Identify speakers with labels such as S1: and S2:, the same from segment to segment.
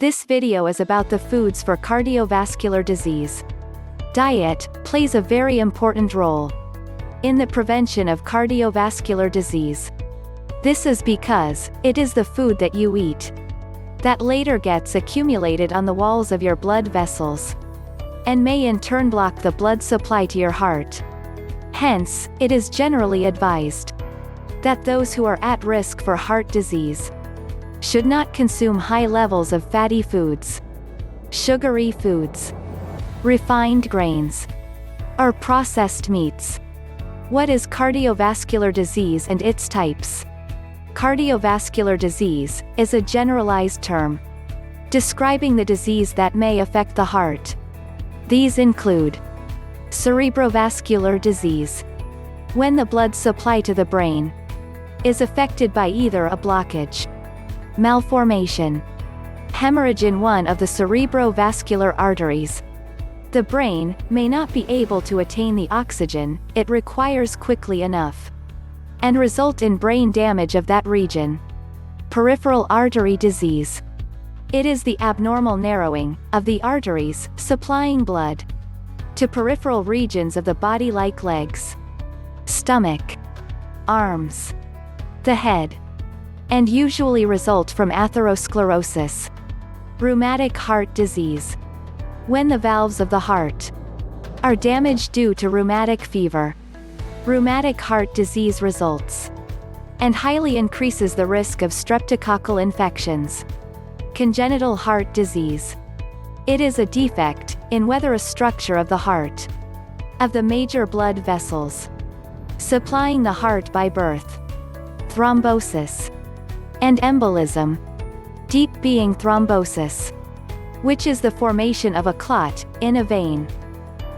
S1: This video is about the foods for cardiovascular disease. Diet plays a very important role in the prevention of cardiovascular disease. This is because it is the food that you eat that later gets accumulated on the walls of your blood vessels and may in turn block the blood supply to your heart. Hence, it is generally advised that those who are at risk for heart disease should not consume high levels of fatty foods, sugary foods, refined grains, or processed meats. What is cardiovascular disease and its types? Cardiovascular disease is a generalized term describing the disease that may affect the heart. These include cerebrovascular disease, when the blood supply to the brain is affected by either a blockage, malformation, hemorrhage in one of the cerebrovascular arteries. The brain may not be able to attain the oxygen it requires quickly enough, and result in brain damage of that region. Peripheral artery disease. It is the abnormal narrowing of the arteries supplying blood to peripheral regions of the body like legs, stomach, arms, the head, and usually result from atherosclerosis. Rheumatic heart disease. When the valves of the heart are damaged due to rheumatic fever. Rheumatic heart disease results and highly increases the risk of streptococcal infections. Congenital heart disease. It is a defect in whether a structure of the heart of the major blood vessels supplying the heart by birth, thrombosis, and embolism. Deep being thrombosis, which is the formation of a clot in a vein,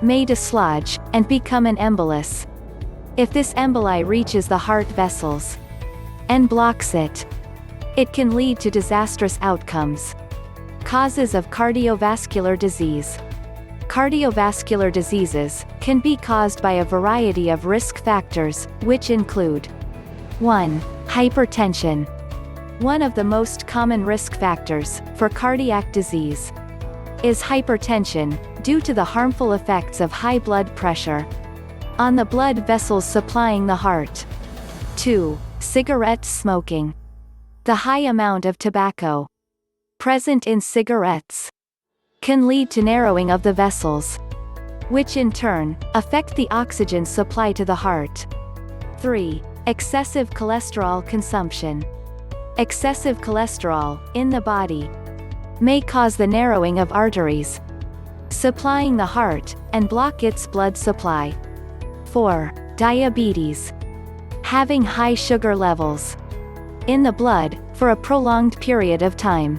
S1: may dislodge and become an embolus. If this emboli reaches the heart vessels and blocks it, it can lead to disastrous outcomes. Causes of cardiovascular disease. Cardiovascular diseases can be caused by a variety of risk factors, which include 1. Hypertension. One of the most common risk factors for cardiac disease is hypertension, due to the harmful effects of high blood pressure on the blood vessels supplying the heart. 2. Cigarette smoking. The high amount of tobacco present in cigarettes can lead to narrowing of the vessels, which in turn affect the oxygen supply to the heart. 3. Excessive cholesterol consumption. Excessive cholesterol in the body may cause the narrowing of arteries supplying the heart and block its blood supply. 4. Diabetes. Having high sugar levels in the blood for a prolonged period of time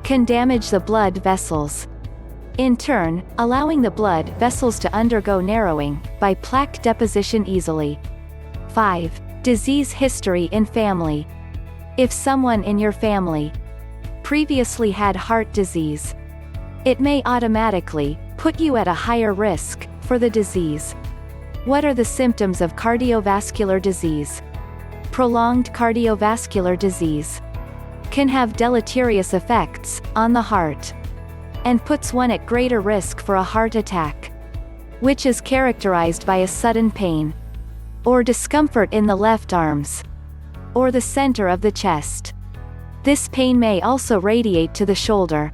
S1: can damage the blood vessels, in turn allowing the blood vessels to undergo narrowing by plaque deposition easily. 5. Disease history in family. If someone in your family previously had heart disease, it may automatically put you at a higher risk for the disease. What are the symptoms of cardiovascular disease? Prolonged cardiovascular disease can have deleterious effects on the heart and puts one at greater risk for a heart attack, which is characterized by a sudden pain or discomfort in the left arms or the center of the chest. This pain may also radiate to the shoulder,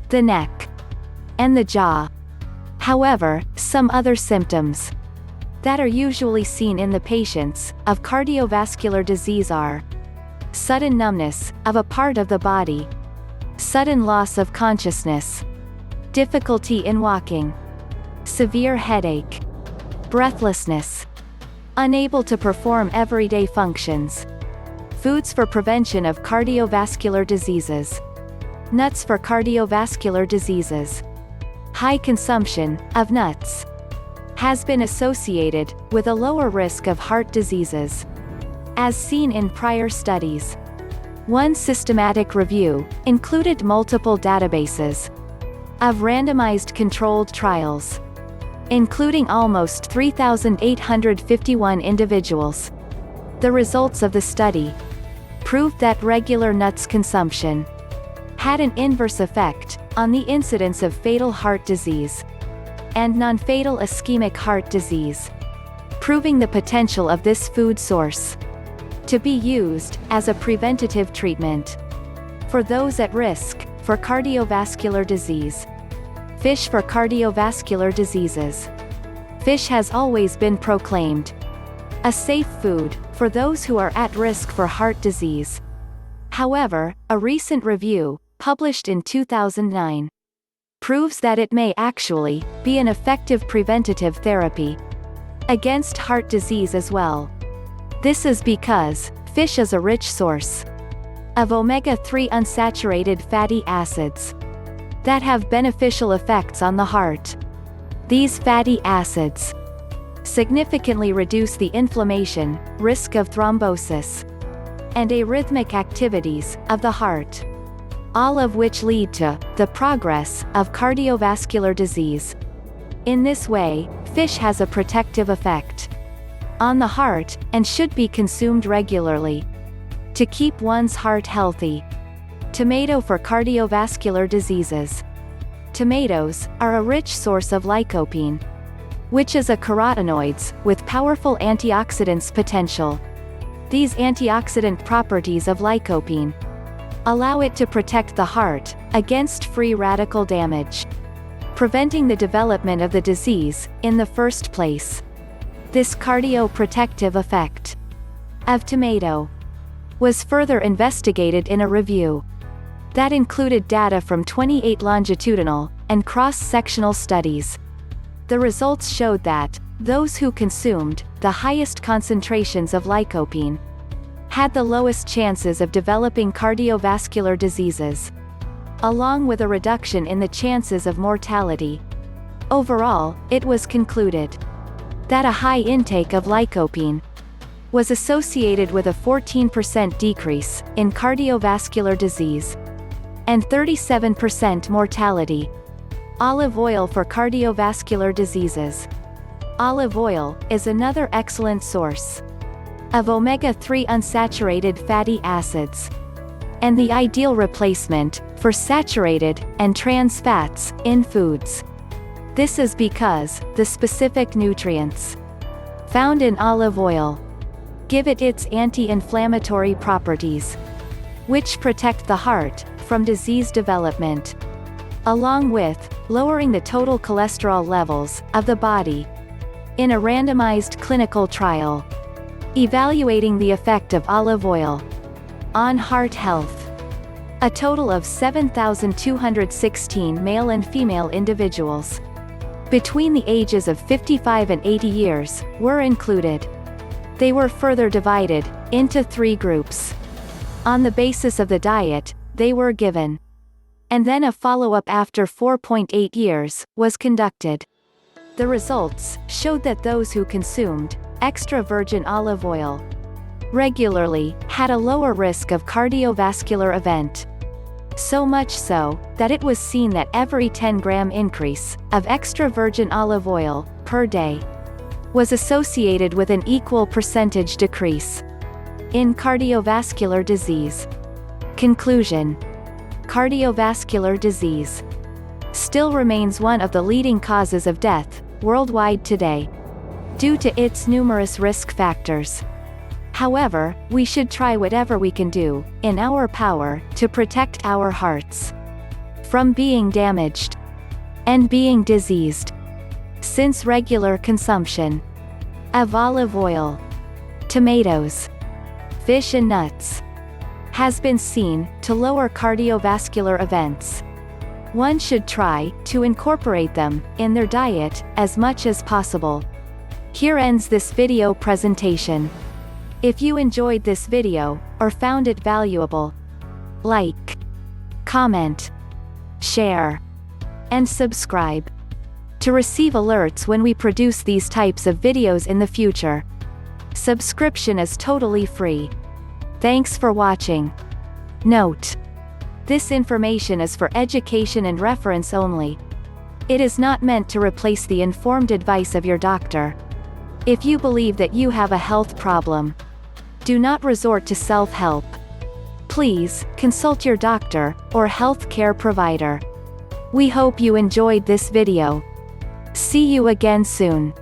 S1: the neck, and the jaw. However, some other symptoms that are usually seen in the patients of cardiovascular disease are sudden numbness of a part of the body, sudden loss of consciousness, difficulty in walking, severe headache, breathlessness, unable to perform everyday functions. Foods for prevention of cardiovascular diseases. Nuts for cardiovascular diseases. High consumption of nuts has been associated with a lower risk of heart diseases, as seen in prior studies. One systematic review included multiple databases of randomized controlled trials, including almost 3,851 individuals. The results of the study proved that regular nuts consumption had an inverse effect on the incidence of fatal heart disease and non-fatal ischemic heart disease, proving the potential of this food source to be used as a preventative treatment for those at risk for cardiovascular disease. Fish for cardiovascular diseases. Fish has always been proclaimed a safe food for those who are at risk for heart disease. However, a recent review, published in 2009, proves that it may actually be an effective preventative therapy against heart disease as well. This is because fish is a rich source of omega-3 unsaturated fatty acids that have beneficial effects on the heart. These fatty acids significantly reduce the inflammation, risk of thrombosis, and arrhythmic activities of the heart, all of which lead to the progress of cardiovascular disease. In this way, fish has a protective effect on the heart and should be consumed regularly to keep one's heart healthy. Tomato for cardiovascular diseases. Tomatoes are a rich source of lycopene, which is a carotenoids with powerful antioxidants potential. These antioxidant properties of lycopene allow it to protect the heart against free radical damage, preventing the development of the disease in the first place. This cardioprotective effect of tomato was further investigated in a review that included data from 28 longitudinal and cross-sectional studies. The results showed that those who consumed the highest concentrations of lycopene had the lowest chances of developing cardiovascular diseases, along with a reduction in the chances of mortality. Overall, it was concluded that a high intake of lycopene was associated with a 14% decrease in cardiovascular disease and 37% mortality. Olive oil for cardiovascular diseases. Olive oil is another excellent source of omega-3 unsaturated fatty acids, and the ideal replacement for saturated and trans fats in foods. This is because the specific nutrients found in olive oil give it its anti-inflammatory properties, which protect the heart from disease development, along with lowering the total cholesterol levels of the body. In a randomized clinical trial evaluating the effect of olive oil on heart health, a total of 7,216 male and female individuals between the ages of 55 and 80 years were included. They were further divided into 3 groups. On the basis of the diet they were given, and then a follow-up after 4.8 years was conducted. The results showed that those who consumed extra virgin olive oil regularly had a lower risk of cardiovascular event. So much so that it was seen that every 10-gram increase of extra virgin olive oil per day was associated with an equal percentage decrease in cardiovascular disease. Conclusion: cardiovascular disease still remains one of the leading causes of death worldwide today, due to its numerous risk factors. However, we should try whatever we can do in our power to protect our hearts from being damaged and being diseased, since regular consumption of olive oil, tomatoes, fish and nuts has been seen to lower cardiovascular events. One should try to incorporate them in their diet as much as possible. Here ends this video presentation. If you enjoyed this video, or found it valuable, like, comment, share, and subscribe to receive alerts when we produce these types of videos in the future. Subscription is totally free. Thanks for watching. Note: this information is for education and reference only. It is not meant to replace the informed advice of your doctor. If you believe that you have a health problem, do not resort to self-help. please consult your doctor or health care provider. We hope you enjoyed this video. See you again soon.